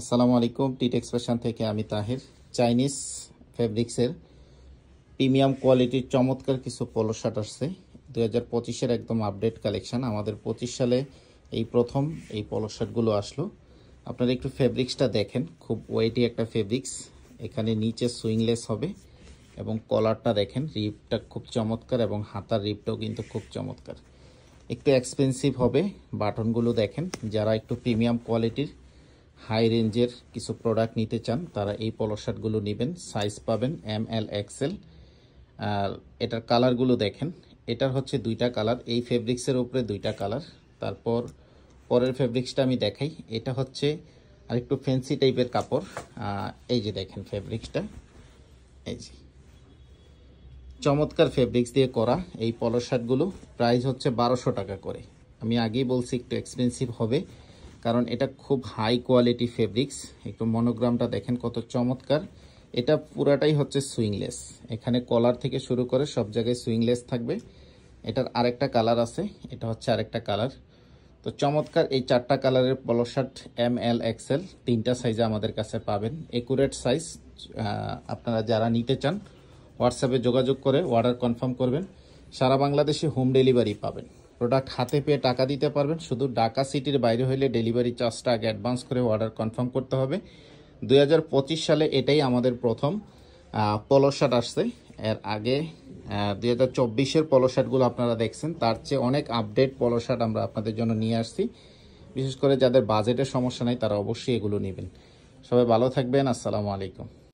আসসালামু আলাইকুম। টিটেক্স ফ্যাশন থেকে আমি তাহির। চাইনিজ ফেব্রিক্সের প্রিমিয়াম কোয়ালিটির চমৎকার কিছু পোলো শার্ট আসছে 2025-এর একদম আপডেট কালেকশন। আমাদের 25 সালে এই প্রথম এই পোলো শার্টগুলো আসলো। আপনারা একটু ফেব্রিক্সটা দেখেন, খুব ওয়েটি একটা ফেব্রিক্স। এখানে নিচে সুইংলেস হবে এবং কলারটা দেখেন, রিপটা খুব চমৎকার এবং হাতার রিপটাও কিন্তু খুব চমৎকার। একটু এক্সপেন্সিভ হবে। বাটনগুলো দেখেন, যারা একটু প্রিমিয়াম কোয়ালিটির হাই রেঞ্জের কিছু প্রোডাক্ট নিতে চান তারা এই পোলো শার্টগুলো নেবেন। সাইজ পাবেন ML XL। আর এটার কালারগুলো দেখেন, এটার হচ্ছে দুইটা কালার, এই ফেব্রিক্সের উপরে দুইটা কালার। তারপর পরের ফেব্রিক্সটা আমি দেখাই, এটা হচ্ছে আরেকটু ফ্যান্সি টাইপের কাপড়। এই যে দেখেন ফেব্রিক্সটা, এই যে চমৎকার ফেব্রিক্স দিয়ে করা এই পোলো শার্টগুলো। প্রাইস হচ্ছে 1200 টাকা করে। আমি আগেই বলছি একটু এক্সপেন্সিভ হবে, কারণ এটা খুব হাই কোয়ালিটি ফেব্রিক্স। একটু মনোগ্রামটা দেখেন কত চমৎকার। এটা পুরাটাই হচ্ছে সুইংলেস, এখানে কলার থেকে শুরু করে সব জায়গায় সুইংলেস থাকবে। এটার আরেকটা কালার আছে, এটা হচ্ছে আরেকটা কালার। তো চমৎকার এই চারটা কালারের পোলো শার্ট ML XL তিনটা সাইজে আমাদের কাছে পাবেন। Accurate size. আপনারা যারা নিতে চান হোয়াটসঅ্যাপে যোগাযোগ করে অর্ডার কনফার্ম করবেন। সারা বাংলাদেশে হোম ডেলিভারি পাবেন। প্রোডাক্ট হাতে পেয়ে টাকা দিতে পারবেন। শুধু ঢাকা সিটির বাইরে হলে ডেলিভারি চার্জটা আগে অ্যাডভান্স করে অর্ডার কনফার্ম করতে হবে। 2025 সালে এটাই আমাদের প্রথম পোলো শার্ট আসছে। এর আগে 2024-এর পোলো শার্টগুলো আপনারা দেখছেন, তার চেয়ে অনেক আপডেট পোলো শার্ট আমরা আপনাদের জন্য নিয়ে আসছি। বিশেষ করে যাদের বাজেটের সমস্যা নেই তারা অবশ্যই এগুলো নেবেন। সবাই ভালো থাকবেন। আসসালামু আলাইকুম।